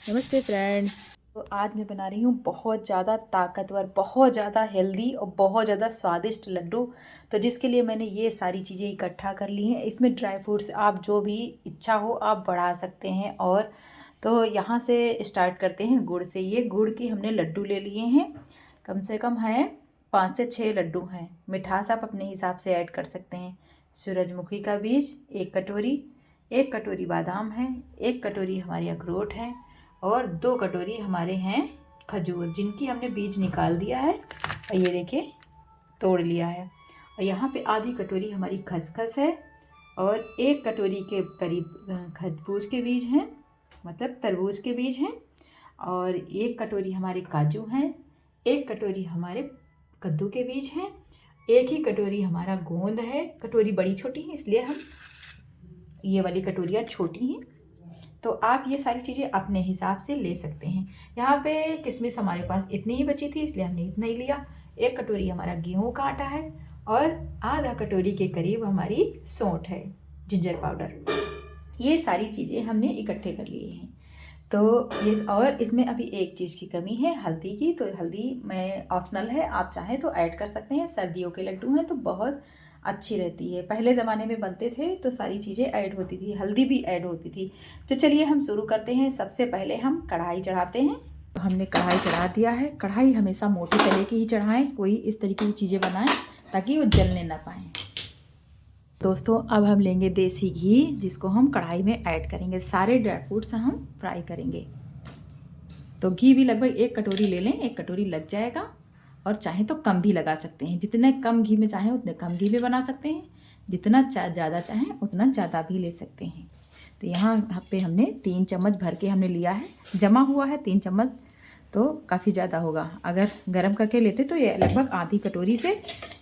नमस्ते फ्रेंड्स। तो आज मैं बना रही हूँ बहुत ज़्यादा ताकतवर, बहुत ज़्यादा हेल्दी और बहुत ज़्यादा स्वादिष्ट लड्डू। तो जिसके लिए मैंने ये सारी चीज़ें इकट्ठा कर ली हैं। इसमें ड्राई फ्रूट्स आप जो भी इच्छा हो आप बढ़ा सकते हैं। और तो यहाँ से स्टार्ट करते हैं गुड़ से। ये गुड़ की हमने लड्डू ले लिए हैं, कम से कम है 5 से 6 लड्डू हैं। मिठास आप अपने हिसाब से ऐड कर सकते हैं। सूरजमुखी का बीज 1 कटोरी, 1 कटोरी बादाम है, 1 कटोरी हमारी अखरोट है और 2 कटोरी हमारे हैं खजूर, जिनकी हमने बीज निकाल दिया है और ये देखिए तोड़ लिया है। और यहाँ पे आधी कटोरी हमारी खसखस है और 1 कटोरी के करीब खरबूज के बीज हैं, मतलब तरबूज के बीज हैं। और 1 कटोरी हमारे काजू हैं, 1 कटोरी हमारे कद्दू के बीज हैं, 1 ही कटोरी हमारा गोंद है। कटोरी बड़ी छोटी है इसलिए हम ये वाली कटोरियाँ छोटी हैं। तो आप ये सारी चीज़ें अपने हिसाब से ले सकते हैं। यहाँ पे किशमिश हमारे पास इतनी ही बची थी इसलिए हमने इतना ही लिया। 1 कटोरी हमारा गेहूं का आटा है और आधा कटोरी के करीब हमारी सौंठ है, जिंजर पाउडर। ये सारी चीज़ें हमने इकट्ठे कर लिए हैं। तो ये और इसमें अभी एक चीज़ की कमी है, हल्दी की। तो हल्दी मैं ऑप्शनल है, आप चाहें तो ऐड कर सकते हैं। सर्दियों के लड्डू हैं तो बहुत अच्छी रहती है। पहले ज़माने में बनते थे तो सारी चीज़ें ऐड होती थी, हल्दी भी ऐड होती थी। तो चलिए हम शुरू करते हैं। सबसे पहले हम कढ़ाई चढ़ाते हैं। तो हमने कढ़ाई चढ़ा दिया है। कढ़ाई हमेशा मोटे तले की ही चढ़ाएं, कोई इस तरीके की चीज़ें बनाएं ताकि वो जलने ना पाएँ। दोस्तों अब हम लेंगे देसी घी, जिसको हम कढ़ाई में ऐड करेंगे। सारे ड्राई फ्रूट्स हम फ्राई करेंगे। तो घी भी लगभग 1 कटोरी ले लें, 1 कटोरी लग जाएगा। और चाहें तो कम भी लगा सकते हैं, जितने कम घी में चाहें उतने कम घी में बना सकते हैं, जितना ज़्यादा चाहें उतना ज़्यादा भी ले सकते हैं। तो यहाँ पे हमने 3 चम्मच भर के हमने लिया है, जमा हुआ है 3 चम्मच, तो काफ़ी ज़्यादा होगा। अगर गर्म करके लेते तो ये लगभग आधी कटोरी से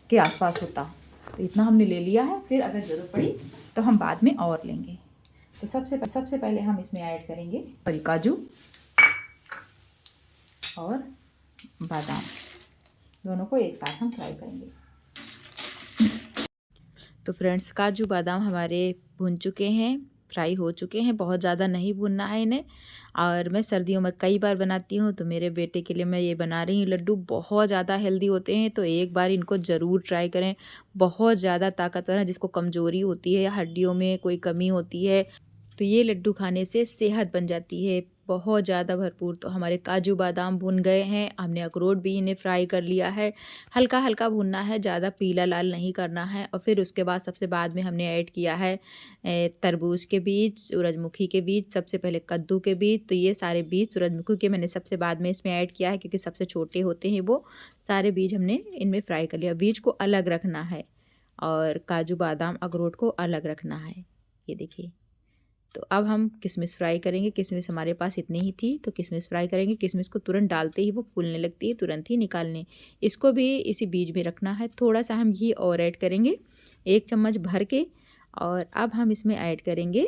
के आसपास होता। तो इतना हमने ले लिया है, फिर अगर ज़रूरत पड़ी तो हम बाद में और लेंगे। तो सबसे पहले हम इसमें ऐड करेंगे हरी काजू और बादाम, दोनों को एक साथ हम फ्राई करेंगे। तो फ्रेंड्स काजू बादाम हमारे भुन चुके हैं, फ्राई हो चुके हैं। बहुत ज़्यादा नहीं भुनना है इन्हें। और मैं सर्दियों में कई बार बनाती हूँ, तो मेरे बेटे के लिए मैं ये बना रही हूँ। लड्डू बहुत ज़्यादा हेल्दी होते हैं, तो एक बार इनको ज़रूर ट्राई करें। बहुत ज़्यादा ताकतवर है। जिसको कमज़ोरी होती है या हड्डियों में कोई कमी होती है तो ये लड्डू खाने से सेहत बन जाती है बहुत ज़्यादा भरपूर। तो हमारे काजू बादाम भुन गए हैं। हमने अखरोट भी इन्हें फ्राई कर लिया है। हल्का हल्का भुनना है, ज़्यादा पीला लाल नहीं करना है। और फिर उसके बाद सबसे बाद में हमने ऐड किया है तरबूज के बीज, सूरजमुखी के बीज, सबसे पहले कद्दू के बीज। तो ये सारे बीज सूरजमुखी के मैंने सबसे बाद में इसमें ऐड किया है, क्योंकि सबसे छोटे होते हैं वो। सारे बीज हमने इनमें फ्राई कर लिया। बीज को अलग रखना है और काजू बादाम अखरोट को अलग रखना है। ये देखिए। तो अब हम किशमिश फ्राई करेंगे। किशमिश हमारे पास इतनी ही थी तो किशमिश फ्राई करेंगे। किशमिश को तुरंत डालते ही वो फूलने लगती है, तुरंत ही निकालने। इसको भी इसी बीज में रखना है। थोड़ा सा हम घी और ऐड करेंगे, 1 चम्मच भर के। और अब हम इसमें ऐड करेंगे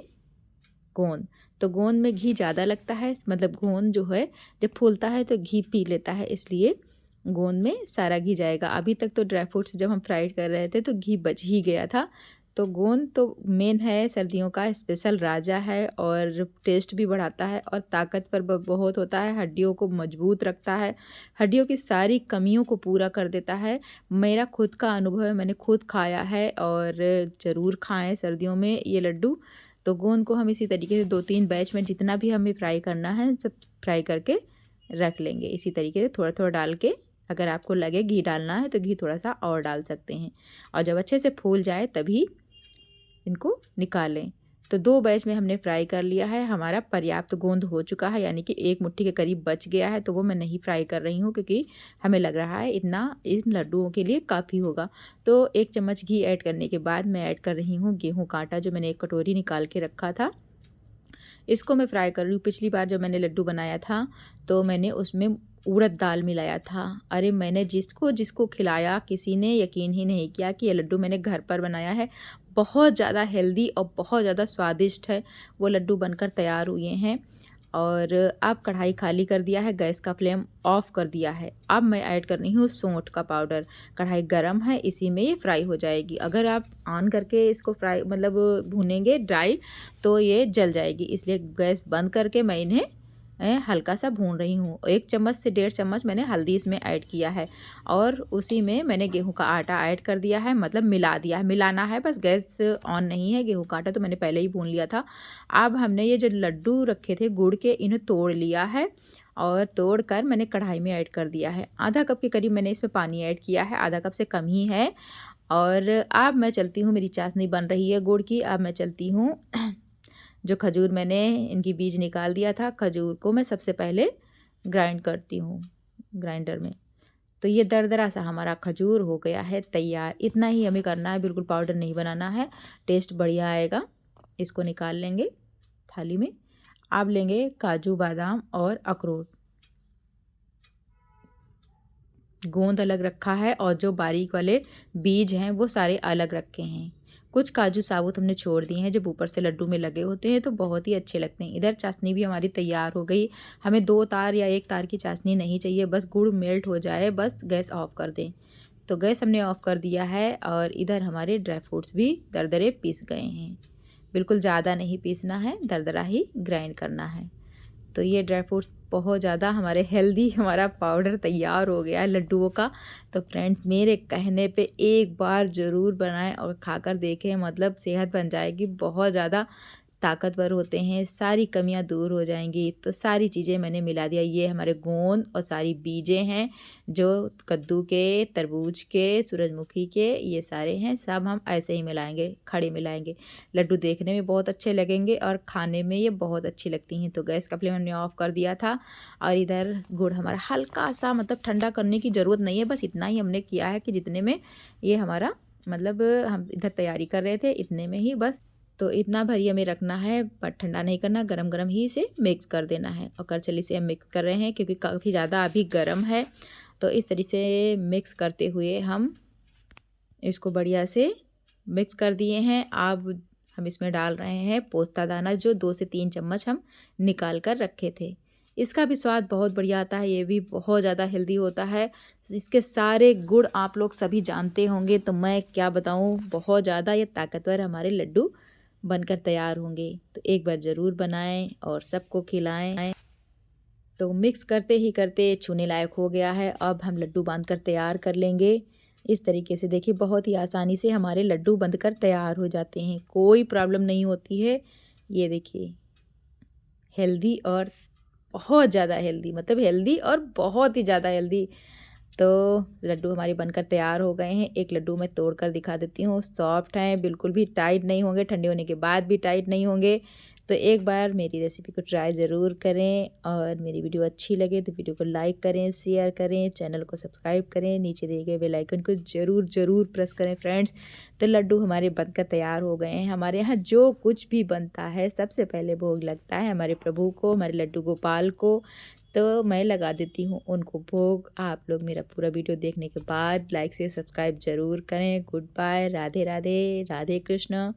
गोंद। तो गोंद में घी ज़्यादा लगता है, मतलब गोंद जो है जब फूलता है तो घी पी लेता है, इसलिए गोंद में सारा घी जाएगा। अभी तक तो ड्राई फ्रूट्स जब हम फ्राई कर रहे थे तो घी बच ही गया था। तो गोंद तो मेन है, सर्दियों का स्पेशल राजा है और टेस्ट भी बढ़ाता है और ताकतवर बहुत होता है। हड्डियों को मजबूत रखता है, हड्डियों की सारी कमियों को पूरा कर देता है। मेरा खुद का अनुभव है, मैंने खुद खाया है। और ज़रूर खाएं सर्दियों में ये लड्डू। तो गोंद को हम इसी तरीके से 2-3 बैच में जितना भी हमें फ्राई करना है सब फ्राई करके रख लेंगे। इसी तरीके से थोड़ा थोड़ा डाल के, अगर आपको लगे घी डालना है तो घी थोड़ा सा और डाल सकते हैं। और जब अच्छे से फूल जाए तभी इनको निकालें। तो 2 बैच में हमने फ्राई कर लिया है। हमारा पर्याप्त गोंद हो चुका है, यानी कि 1 मुट्ठी के करीब बच गया है। तो वो मैं नहीं फ्राई कर रही हूँ, क्योंकि हमें लग रहा है इतना इन लड्डुओं के लिए काफ़ी होगा। तो 1 चम्मच घी ऐड करने के बाद मैं ऐड कर रही हूँ गेहूँ का आटा, जो मैंने 1 कटोरी निकाल के रखा था। इसको मैं फ्राई कर रही हूँ। पिछली बार जब मैंने लड्डू बनाया था तो मैंने उसमें उड़द दाल मिलाया था। अरे मैंने जिसको जिसको खिलाया किसी ने यकीन ही नहीं किया कि ये लड्डू मैंने घर पर बनाया है। बहुत ज़्यादा हेल्दी और बहुत ज़्यादा स्वादिष्ट है। वो लड्डू बनकर तैयार हुए हैं। और अब कढ़ाई खाली कर दिया है, गैस का फ्लेम ऑफ कर दिया है। अब मैं ऐड कर रही हूँ सौंठ का पाउडर। कढ़ाई गरम है, इसी में ये फ्राई हो जाएगी। अगर आप ऑन करके इसको फ्राई मतलब भूनेंगे ड्राई तो ये जल जाएगी, इसलिए गैस बंद करके मैं इन्हें हल्का सा भून रही हूँ। 1 चम्मच से 1.5 चम्मच मैंने हल्दी इसमें ऐड किया है और उसी में मैंने गेहूं का आटा ऐड कर दिया है, मतलब मिला दिया है। मिलाना है बस, गैस ऑन नहीं है। गेहूं का आटा तो मैंने पहले ही भून लिया था। अब हमने ये जो लड्डू रखे थे गुड़ के, इन्हें तोड़ लिया है और तोड़ कर मैंने कढ़ाई में ऐड कर दिया है। आधा कप के करीब मैंने इसमें पानी ऐड किया है, आधा कप से कम ही है। और अब मैं चलती हूँ, मेरी चाशनी बन रही है गुड़ की। अब मैं चलती हूँ जो खजूर मैंने इनकी बीज निकाल दिया था, खजूर को मैं सबसे पहले ग्राइंड करती हूँ ग्राइंडर में। तो ये दरदरा सा हमारा खजूर हो गया है तैयार। इतना ही हमें करना है, बिल्कुल पाउडर नहीं बनाना है, टेस्ट बढ़िया आएगा। इसको निकाल लेंगे थाली में। अब लेंगे काजू बादाम और अखरोट, गोंद अलग रखा है और जो बारीक वाले बीज हैं वो सारे अलग रखे हैं। कुछ काजू साबुत हमने छोड़ दिए हैं, जब ऊपर से लड्डू में लगे होते हैं तो बहुत ही अच्छे लगते हैं। इधर चाशनी भी हमारी तैयार हो गई। हमें 2 तार या 1 तार की चाशनी नहीं चाहिए, बस गुड़ मेल्ट हो जाए, बस गैस ऑफ कर दें। तो गैस हमने ऑफ कर दिया है और इधर हमारे ड्राई फ्रूट्स भी दरदरे पीस गए हैं। बिल्कुल ज़्यादा नहीं पीसना है, दरदरा ही ग्राइंड करना है। तो ये ड्राई फ्रूट्स बहुत ज़्यादा हमारे हेल्दी, हमारा पाउडर तैयार हो गया है लड्डुओं का। तो फ्रेंड्स, मेरे कहने पे एक बार ज़रूर बनाएं और खाकर देखें, मतलब सेहत बन जाएगी। बहुत ज़्यादा ताकतवर होते हैं, सारी कमियां दूर हो जाएंगी। तो सारी चीज़ें मैंने मिला दिया। ये हमारे गोंद और सारी बीजें हैं जो कद्दू के, तरबूज के, सूरजमुखी के, ये सारे हैं। सब हम ऐसे ही मिलाएंगे, खड़े मिलाएंगे। लड्डू देखने में बहुत अच्छे लगेंगे और खाने में ये बहुत अच्छी लगती हैं। तो गैस का फ्लेम हमने ऑफ कर दिया था और इधर गुड़ हमारा हल्का सा, मतलब ठंडा करने की ज़रूरत नहीं है, बस इतना ही हमने किया है कि जितने में ये हमारा, मतलब हम इधर तैयारी कर रहे थे इतने में ही बस। तो इतना भर हमें रखना है, पर ठंडा नहीं करना, गरम गरम ही इसे मिक्स कर देना है। और करछली से हम मिक्स कर रहे हैं क्योंकि काफ़ी ज़्यादा अभी गर्म है। तो इस तरीके से मिक्स करते हुए हम इसको बढ़िया से मिक्स कर दिए हैं। अब हम इसमें डाल रहे हैं पोस्ता दाना, जो 2 से 3 चम्मच हम निकाल कर रखे थे। इसका भी स्वाद बहुत बढ़िया आता है, ये भी बहुत ज़्यादा हेल्दी होता है। इसके सारे गुण आप लोग सभी जानते होंगे, तो मैं क्या बताऊँ, बहुत ज़्यादा ये ताकतवर हमारे लड्डू बनकर तैयार होंगे। तो एक बार ज़रूर बनाएं और सबको खिलाएं। तो मिक्स करते ही करते छूने लायक हो गया है। अब हम लड्डू बांधकर तैयार कर लेंगे। इस तरीके से देखिए, बहुत ही आसानी से हमारे लड्डू बनकर तैयार हो जाते हैं, कोई प्रॉब्लम नहीं होती है। ये देखिए, हेल्दी और बहुत ज़्यादा हेल्दी, मतलब हेल्दी और बहुत ही ज़्यादा हेल्दी। तो लड्डू हमारे बनकर तैयार हो गए हैं। एक लड्डू मैं तोड़ कर दिखा देती हूँ। सॉफ्ट हैं, बिल्कुल भी टाइट नहीं होंगे, ठंडे होने के बाद भी टाइट नहीं होंगे। तो एक बार मेरी रेसिपी को ट्राई ज़रूर करें और मेरी वीडियो अच्छी लगे तो वीडियो को लाइक करें, शेयर करें, चैनल को सब्सक्राइब करें, नीचे दिए गए बेल आइकन को ज़रूर ज़रूर प्रेस करें फ्रेंड्स। तो लड्डू हमारे बनकर तैयार हो गए हैं। हमारे यहाँ जो कुछ भी बनता है सबसे पहले भोग लगता है हमारे प्रभु को, हमारे लड्डू गोपाल को। तो मैं लगा देती हूँ उनको भोग। आप लोग मेरा पूरा वीडियो देखने के बाद लाइक से सब्सक्राइब ज़रूर करें। Good bye, Radhe Radhe, Radhe Krishna.